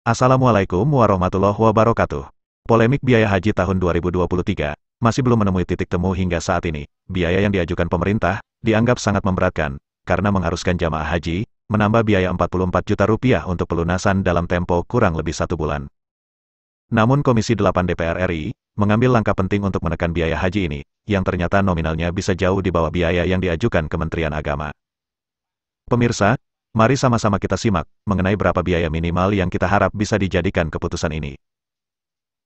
Assalamualaikum warahmatullahi wabarakatuh. Polemik biaya haji tahun 2023 masih belum menemui titik temu hingga saat ini. Biaya yang diajukan pemerintah dianggap sangat memberatkan karena mengharuskan jamaah haji menambah biaya 44 juta rupiah untuk pelunasan dalam tempo kurang lebih 1 bulan. Namun Komisi 8 DPR RI mengambil langkah penting untuk menekan biaya haji ini, yang ternyata nominalnya bisa jauh di bawah biaya yang diajukan Kementerian Agama. Pemirsa, mari sama-sama kita simak mengenai berapa biaya minimal yang kita harap bisa dijadikan keputusan ini.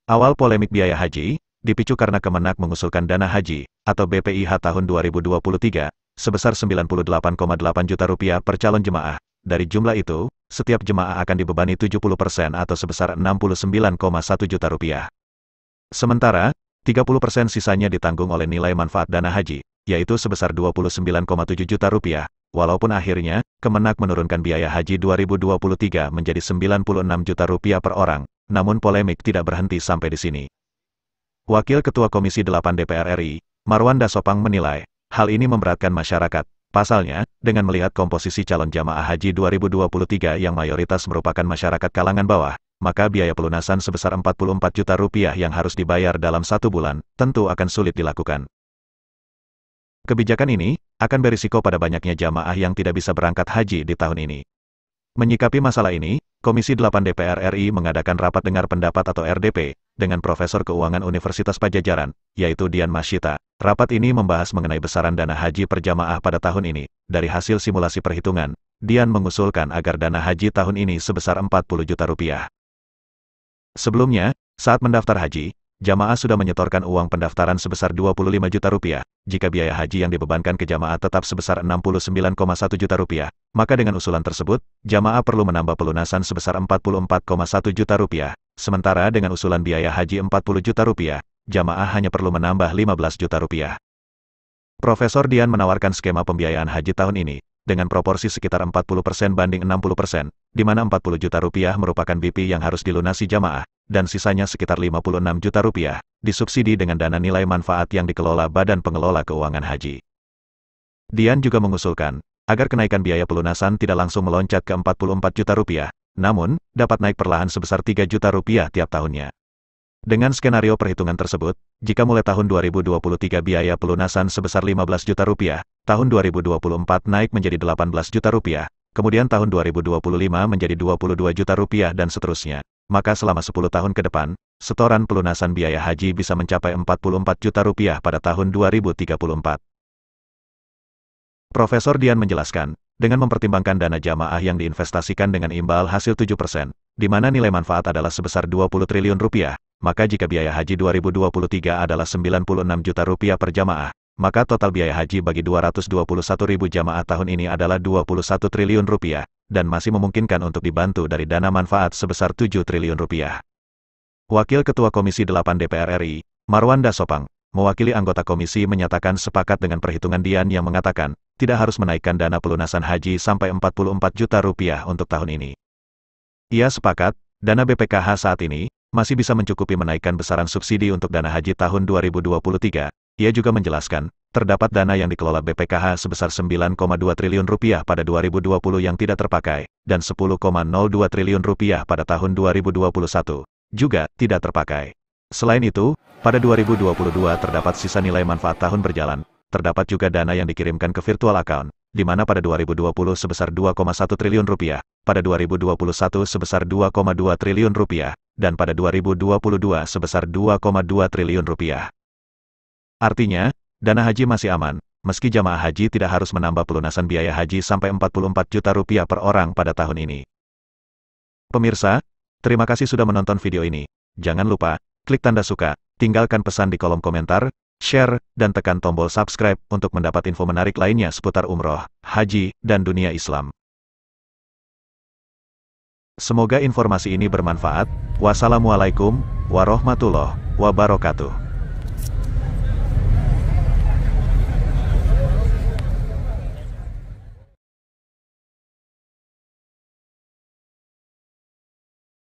Awal polemik biaya haji dipicu karena Kemenak mengusulkan dana haji atau BPIH tahun 2023 sebesar 98,8 juta rupiah per calon jemaah. Dari jumlah itu, setiap jemaah akan dibebani 70% atau sebesar 69,1 juta rupiah. Sementara, 30% sisanya ditanggung oleh nilai manfaat dana haji, yaitu sebesar 29,7 juta rupiah. Walaupun akhirnya, Kemenak menurunkan biaya haji 2023 menjadi 96 juta rupiah per orang, namun polemik tidak berhenti sampai di sini. Wakil Ketua Komisi 8 DPR RI, Marwan Dasopang menilai, hal ini memberatkan masyarakat. Pasalnya, dengan melihat komposisi calon jamaah haji 2023 yang mayoritas merupakan masyarakat kalangan bawah, maka biaya pelunasan sebesar 44 juta rupiah yang harus dibayar dalam 1 bulan, tentu akan sulit dilakukan. Kebijakan ini akan berisiko pada banyaknya jamaah yang tidak bisa berangkat haji di tahun ini. Menyikapi masalah ini, Komisi 8 DPR RI mengadakan rapat dengar pendapat atau RDP dengan Profesor Keuangan Universitas Padjadjaran, yaitu Dian Masyita. Rapat ini membahas mengenai besaran dana haji per jamaah pada tahun ini. Dari hasil simulasi perhitungan, Dian mengusulkan agar dana haji tahun ini sebesar 40 juta rupiah. Sebelumnya, saat mendaftar haji, jamaah sudah menyetorkan uang pendaftaran sebesar 25 juta rupiah. Jika biaya haji yang dibebankan ke jamaah tetap sebesar 69,1 juta rupiah, maka dengan usulan tersebut, jamaah perlu menambah pelunasan sebesar 44,1 juta rupiah. Sementara dengan usulan biaya haji 40 juta rupiah, jamaah hanya perlu menambah 15 juta rupiah. Profesor Dian menawarkan skema pembiayaan haji tahun ini, dengan proporsi sekitar 40% banding 60%, di mana 40 juta rupiah merupakan BP yang harus dilunasi jamaah, dan sisanya sekitar 56 juta rupiah, disubsidi dengan dana nilai manfaat yang dikelola Badan Pengelola Keuangan Haji. Dian juga mengusulkan, agar kenaikan biaya pelunasan tidak langsung meloncat ke 44 juta rupiah, namun, dapat naik perlahan sebesar 3 juta rupiah tiap tahunnya. Dengan skenario perhitungan tersebut, jika mulai tahun 2023 biaya pelunasan sebesar 15 juta rupiah, tahun 2024 naik menjadi 18 juta rupiah, kemudian tahun 2025 menjadi 22 juta rupiah dan seterusnya, maka selama 10 tahun ke depan, setoran pelunasan biaya haji bisa mencapai 44 juta rupiah pada tahun 2034. Profesor Dian menjelaskan, dengan mempertimbangkan dana jamaah yang diinvestasikan dengan imbal hasil 7%, di mana nilai manfaat adalah sebesar 20 triliun rupiah, maka jika biaya haji 2023 adalah 96 juta rupiah per jamaah, maka total biaya haji bagi 221.000 jamaah tahun ini adalah 21 triliun rupiah, dan masih memungkinkan untuk dibantu dari dana manfaat sebesar 7 triliun rupiah. Wakil Ketua Komisi 8 DPR RI, Marwan Dasopang, mewakili anggota komisi menyatakan sepakat dengan perhitungan Dian yang mengatakan, tidak harus menaikkan dana pelunasan haji sampai 44 juta rupiah untuk tahun ini. Ia sepakat, dana BPKH saat ini masih bisa mencukupi menaikkan besaran subsidi untuk dana haji tahun 2023. Ia juga menjelaskan, terdapat dana yang dikelola BPKH sebesar 9,2 triliun rupiah pada 2020 yang tidak terpakai, dan 10,02 triliun rupiah pada tahun 2021, juga tidak terpakai. Selain itu, pada 2022 terdapat sisa nilai manfaat tahun berjalan, terdapat juga dana yang dikirimkan ke virtual account, di mana pada 2020 sebesar 2,1 triliun rupiah, pada 2021 sebesar 2,2 triliun rupiah, dan pada 2022 sebesar 2,2 triliun rupiah. Artinya, dana haji masih aman, meski jamaah haji tidak harus menambah pelunasan biaya haji sampai 44 juta rupiah per orang pada tahun ini. Pemirsa, terima kasih sudah menonton video ini. Jangan lupa, klik tanda suka, tinggalkan pesan di kolom komentar, share, dan tekan tombol subscribe untuk mendapat info menarik lainnya seputar umroh, haji, dan dunia Islam. Semoga informasi ini bermanfaat. Wassalamualaikum warahmatullahi wabarakatuh.